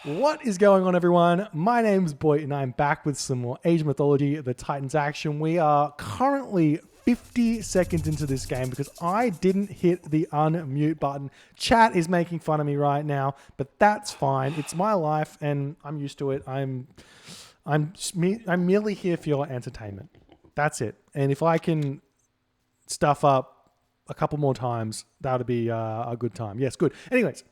What is going on, everyone? My name's Boy, and I'm back with some more Age of Mythology, the Titans action. We are currently 50 seconds into this game because I didn't hit the unmute button. Chat is making fun of me right now, but that's fine. It's my life, and I'm used to it. I'm merely here for your entertainment. That's it. And if I can stuff up a couple more times, that would be a good time. Yes, good. Anyways.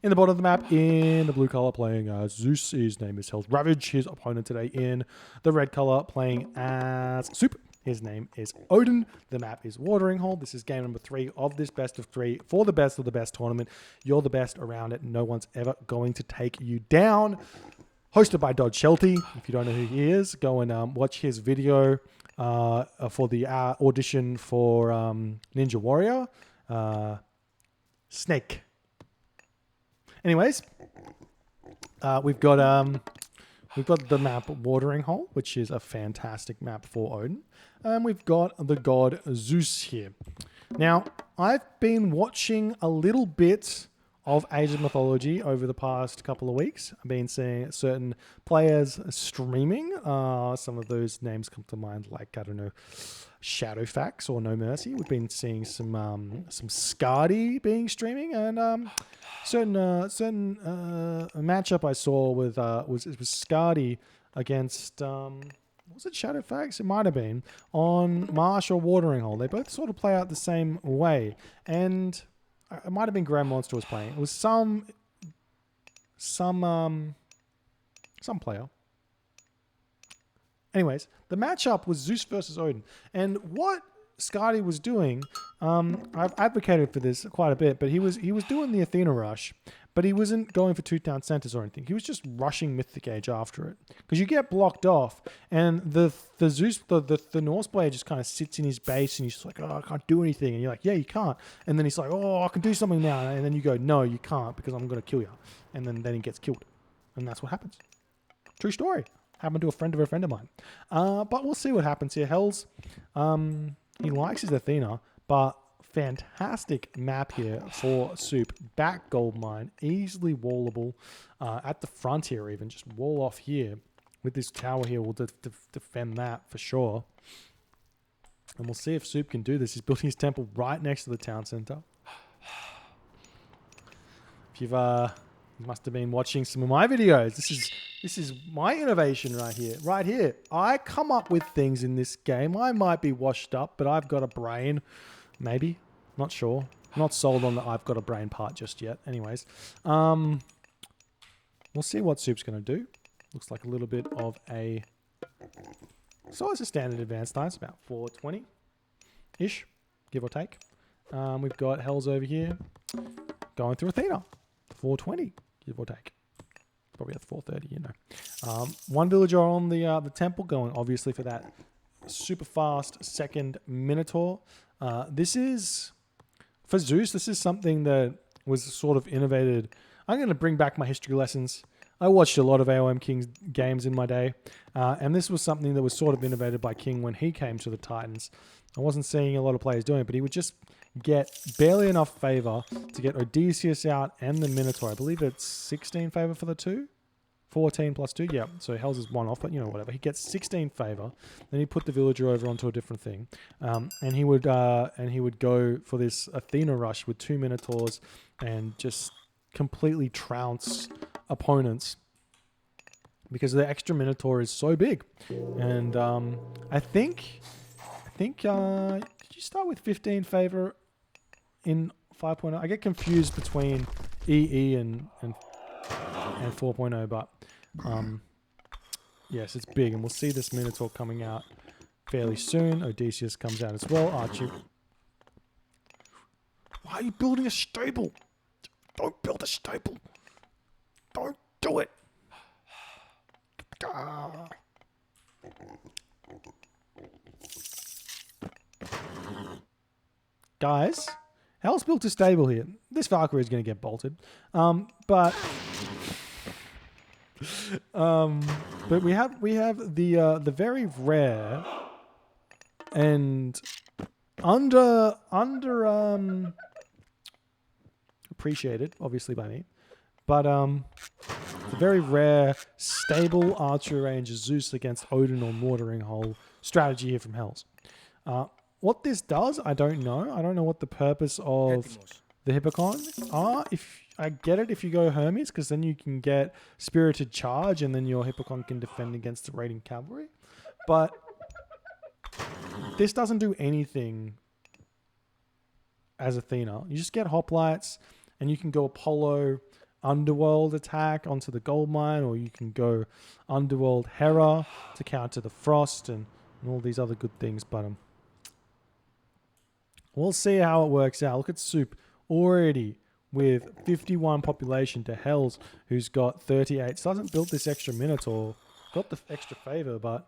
In the bottom of the map, in the blue color, playing as Zeus. His name is HellsRavage. His opponent today in the red color, playing as Suppe. His name is Odin. The map is Watering Hole. This is game number 3 of this best of 3 for the best of the best tournament. You're the best around it. No one's ever going to take you down. Hosted by Dodge Shelty. If you don't know who he is, go and watch his video for the audition for Ninja Warrior. Snake. Anyways, we've got the map Watering Hole, which is a fantastic map for Odin. And we've got the god Zeus here. Now, I've been watching a little bit of Age of Mythology over the past couple of weeks. I've been seeing certain players streaming. Some of those names come to mind, like, I don't know, Shadowfax or No Mercy. We've been seeing some Skadi being streaming, and certain matchup I saw with was Skadi against was it Shadowfax? It might have been on Marsh or Watering Hole. They both sort of play out the same way, and it might have been Grand Monster was playing. It was some player. Anyways, the matchup was Zeus versus Odin. And what Skadi was doing, I've advocated for this quite a bit, but he was doing the Athena rush, but he wasn't going for 2 town centers or anything. He was just rushing Mythic Age after it. Because you get blocked off, and the Zeus, the Norse player just kind of sits in his base, and he's just like, oh, I can't do anything. And you're like, yeah, you can't. And then he's like, oh, I can do something now. And then you go, no, you can't, because I'm going to kill you. And then he gets killed. And that's what happens. True story. Happened to a friend of mine. But we'll see what happens here. Hells, he likes his Athena, but fantastic map here for Suppe. Back gold mine, easily wallable. At the front here even, just wall off here. With this tower here, we'll defend that for sure. And we'll see if Suppe can do this. He's building his temple right next to the town center. If you've you must have been watching some of my videos. This is my innovation right here. Right here. I come up with things in this game. I might be washed up, but I've got a brain. Maybe. Not sure. Not sold on the I've got a brain part just yet. Anyways. We'll see what Suppe's going to do. Looks like a little bit of a... So it's a standard advanced dice. About 420-ish. Give or take. We've got Hells over here. Going through Athena. 420, give or take. Probably at 430, you know. One villager on the temple, going obviously for that super fast second Minotaur. This is, for Zeus, this is something that was sort of innovated. I'm going to bring back my history lessons. I watched a lot of AOM King's games in my day, and this was something that was sort of innovated by King when he came to the Titans. I wasn't seeing a lot of players doing it, but he would just get barely enough favor to get Odysseus out and the Minotaur. I believe it's 16 favor for the two. 14 plus 2, yeah. So Hells is 1 off, but you know, whatever. He gets 16 favor. Then he put the villager over onto a different thing, and he would go for this Athena rush with 2 Minotaurs and just completely trounce opponents because the extra Minotaur is so big. And I think did you start with 15 favor in 5.0? I get confused between EE and 4.0, but yes, it's big, and we'll see this Minotaur coming out fairly soon. Odysseus comes out as well. Archie, why are you building a stable? Don't build a stable. Don't do it. Guys, Hell's built a stable here. This Valkyrie is going to get bolted. But we have the very rare and under appreciated, obviously by me, but The very rare, stable archery range of Zeus against Odin or Watering Hole strategy here from Hells. What this does, I don't know. I don't know what the purpose of the Hippocon are. If I get it if you go Hermes, because then you can get Spirited Charge and then your Hippocon can defend against the raiding cavalry. But this doesn't do anything as Athena. You just get hoplites and you can go Apollo Underworld attack onto the gold mine, or you can go Underworld Hera to counter the frost and all these other good things. But we'll see how it works out. Look at Soup already with 51 population to Hells, who's got 38. So hasn't built this extra Minotaur. Got the extra favor, but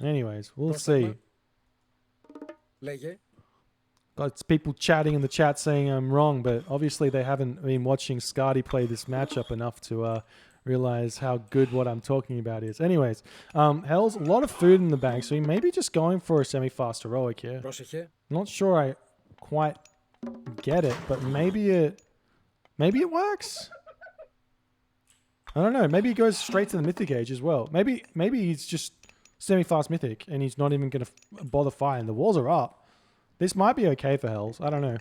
anyways, we'll see. Got people chatting in the chat saying I'm wrong, but obviously they haven't been watching Scardy play this matchup enough to realize how good what I'm talking about is. Anyways, Hells, a lot of food in the bank, so he may be just going for a semi-fast heroic here. Not sure I quite get it, but maybe it works. I don't know. Maybe he goes straight to the mythic age as well. Maybe he's just semi-fast mythic and he's not even going to bother firing. The walls are up. This might be okay for Hells. I don't know.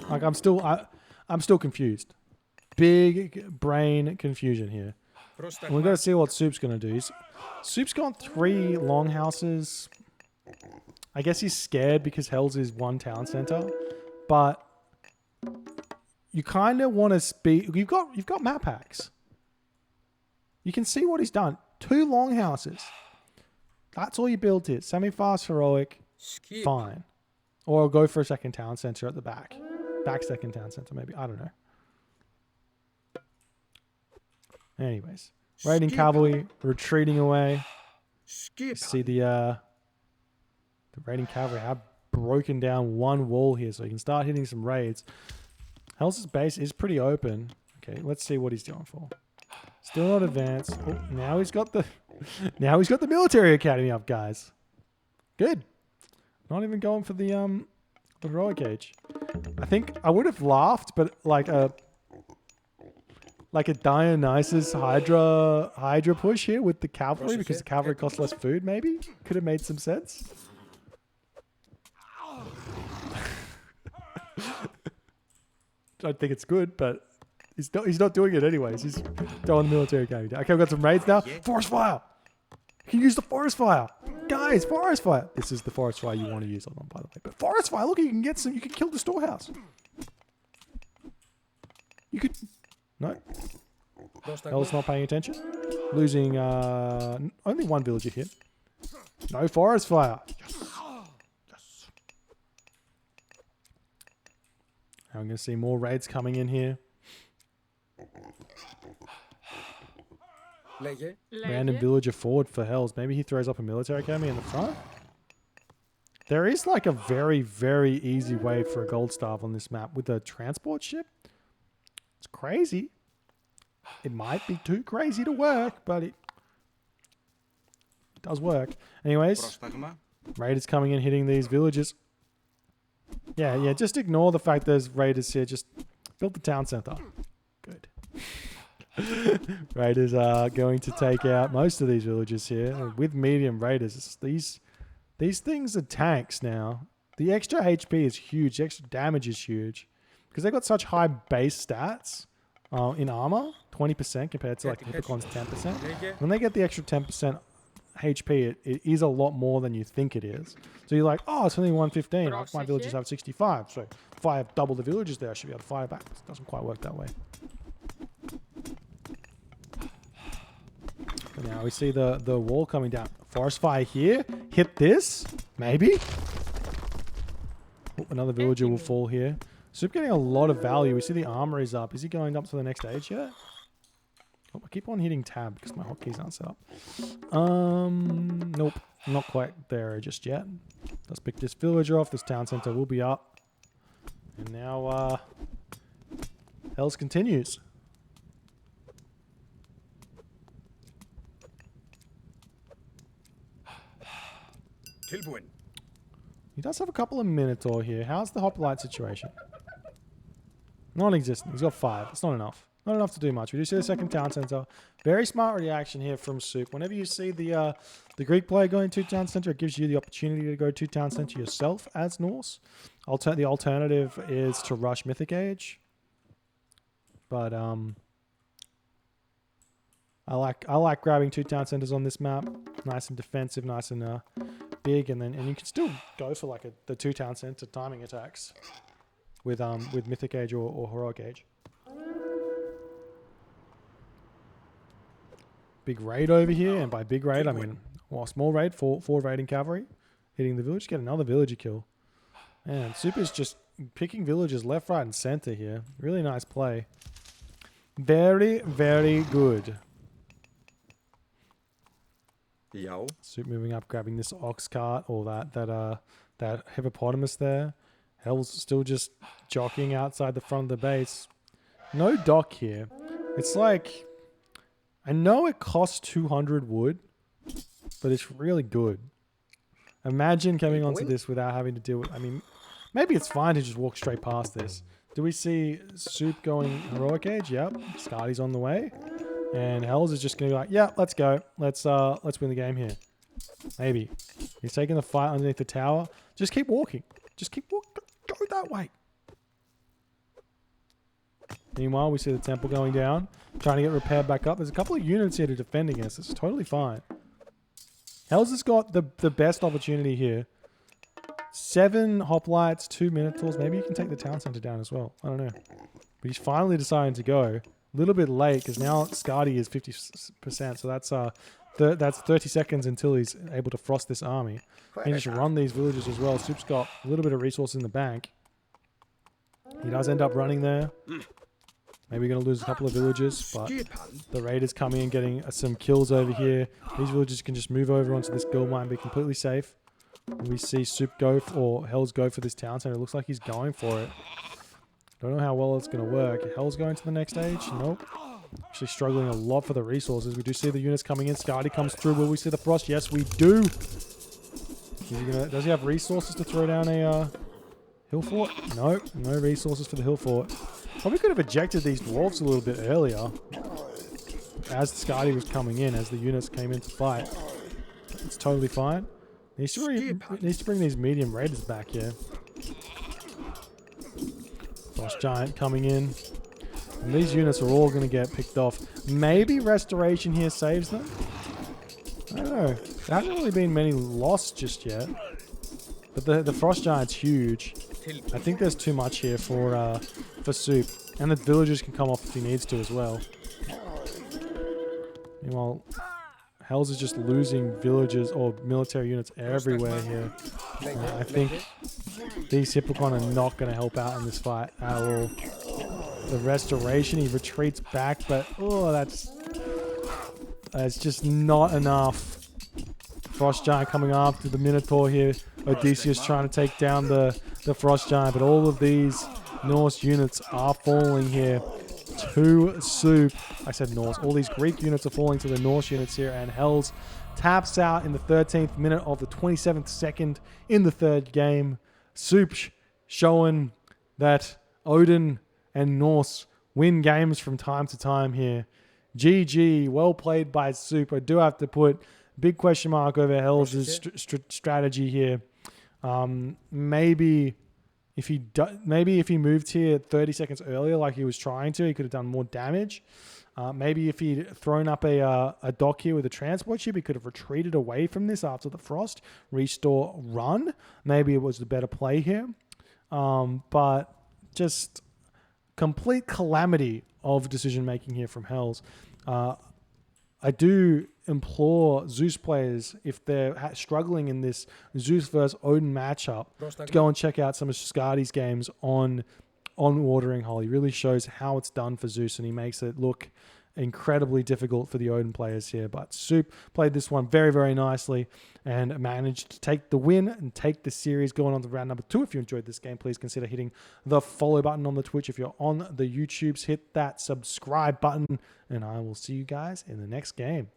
Like I'm still confused. Big brain confusion here. And we've got to see what Soup's going to do. Soup's got 3 longhouses. I guess he's scared because Hells is 1 town center, but you kind of want to speed. You've got map hacks. You can see what he's done. 2 longhouses. That's all you built here. Semi-fast heroic. Fine. Or go for a second town center at the back. Back second town center, maybe. I don't know. Anyways. Raiding cavalry retreating away. See the raiding cavalry have broken down 1 wall here, so you can start hitting some raids. Hells' base is pretty open. Okay, let's see what he's doing for. Still not advanced. Oh, now he's got the military academy up, guys. Good. Not even going for the heroic age. I think I would have laughed, but like a Dionysus Hydra push here with the cavalry, because the cavalry costs less food, maybe? Could have made some sense. Don't think it's good, but he's not doing it anyways. He's throwing the military academy down. Okay, we've got some raids now. Forest fire! You can use the forest fire! Guys, forest fire! This is the forest fire you want to use, by the way. But forest fire, look, you can get some, you can kill the storehouse. You could... No. Hell's not paying attention. Losing only 1 villager here. No forest fire. Yes. Now I'm going to see more raids coming in here. Random villager forward for Hells. Maybe he throws up a military academy in the front. There is like a very, very easy way for a gold staff on this map with a transport ship. It's crazy. It might be too crazy to work, but it does work. Anyways, raiders coming in, hitting these villages. Yeah, just ignore the fact there's raiders here. Just build the town center. Good. Raiders are going to take out most of these villages here with medium raiders. These things are tanks now. The extra HP is huge. The extra damage is huge because they've got such high base stats in armor, 20% compared to like Hippocon's 10%. When they get the extra 10% HP, it is a lot more than you think it is. So you're like, oh, it's only 115. My villages have 65. So if I have double the villages there, I should be able to fire back. It doesn't quite work that way. Now we see the wall coming down. Forest fire here. Hit this. Maybe. Oh, another villager will fall here. Soup getting a lot of value. We see the armor is up. Is he going up to the next stage yet? Oh, I keep on hitting tab because my hotkeys aren't set up. Nope. Not quite there just yet. Let's pick this villager off. This town center will be up. And now Hells continues. He does have a couple of Minotaur here. How's the hoplite situation? Non-existent. He's got 5. It's not enough. Not enough to do much. We do see the second town center. Very smart reaction here from Soup. Whenever you see the Greek player going to town center, it gives you the opportunity to go to town center yourself as Norse. The alternative is to rush Mythic Age. But I like grabbing 2 town centers on this map. Nice and defensive, nice and big, and you can still go for like the 2 town center timing attacks with Mythic Age or Heroic Age. Big raid over here, and by big raid I mean small raid, four raiding cavalry hitting the village. Get another villager kill. Man, Super's just picking villagers left, right, and center here. Really nice play. Very, very good. Yo. Soup moving up, grabbing this ox cart or that hippopotamus there. Hell's still just jockeying outside the front of the base. No dock here. It's like, I know it costs 200 wood, but it's really good. Imagine coming onto this without having to deal with, I mean, maybe it's fine to just walk straight past this. Do we see Soup going Heroic Age? Yep. Scardy's on the way. And Hells is just going to be like, yeah, let's go. Let's win the game here. Maybe. He's taking the fight underneath the tower. Just keep walking. Just keep walking. Go that way. Meanwhile, we see the temple going down, trying to get repaired back up. There's a couple of units here to defend against. It's totally fine. Hells has got the best opportunity here. 7 hoplites, 2 minotaurs. Maybe you can take the town center down as well. I don't know. But he's finally deciding to go. A little bit late because now Scardy is 50%. So that's 30 seconds until he's able to frost this army. He can just run these villages as well. Soup's got a little bit of resources in the bank. He does end up running there. Maybe going to lose a couple of villages, but the raiders coming and getting some kills over here. These villagers can just move over onto this gold mine and be completely safe. We see Soup go or Hells go for this town center. It looks like he's going for it. Don't know how well it's going to work. Hell's going to the next stage? Nope. Actually struggling a lot for the resources. We do see the units coming in. Scardy comes through. Will we see the frost? Yes, we do. Does he have resources to throw down a hill fort? No, no resources for the hill fort. Probably could have ejected these dwarves a little bit earlier as Scardy was coming in, as the units came in to fight. It's totally fine. Needs to bring these medium raiders back here. Frost Giant coming in. And these units are all going to get picked off. Maybe Restoration here saves them? I don't know. There haven't really been many lost just yet. But the Frost Giant's huge. I think there's too much here for Soup. And the villagers can come off if he needs to as well. Meanwhile, Hells is just losing villagers or military units everywhere here. I think these Hippocon are not going to help out in this fight at all. The Restoration, he retreats back, but that's just not enough. Frost Giant coming after the Minotaur here. Odysseus trying to take down the Frost Giant, but all of these Norse units are falling here to Soup. I said Norse. All these Greek units are falling to the Norse units here, and Hells taps out in the 13th minute of the 27th second in the third game. Soup showing that Odin and Norse win games from time to time here. GG, well played by Soup. I do have to put a big question mark over Hells' strategy here. Maybe if he moved here 30 seconds earlier like he was trying to, he could have done more damage. Maybe if he'd thrown up a dock here with a transport ship, he could have retreated away from this after the frost, restore, run. Maybe it was the better play here. But just complete calamity of decision making here from Hells. I do implore Zeus players, if they're struggling in this Zeus versus Odin matchup, to go and check out some of Scardy's games on Watering Hole. He really shows how it's done for Zeus, and he makes it look incredibly difficult for the Odin players here. But Soup played this one very, very nicely and managed to take the win and take the series going on to round number 2. If you enjoyed this game, please consider hitting the follow button on the Twitch. If you're on the YouTubes, hit that subscribe button, and I will see you guys in the next game.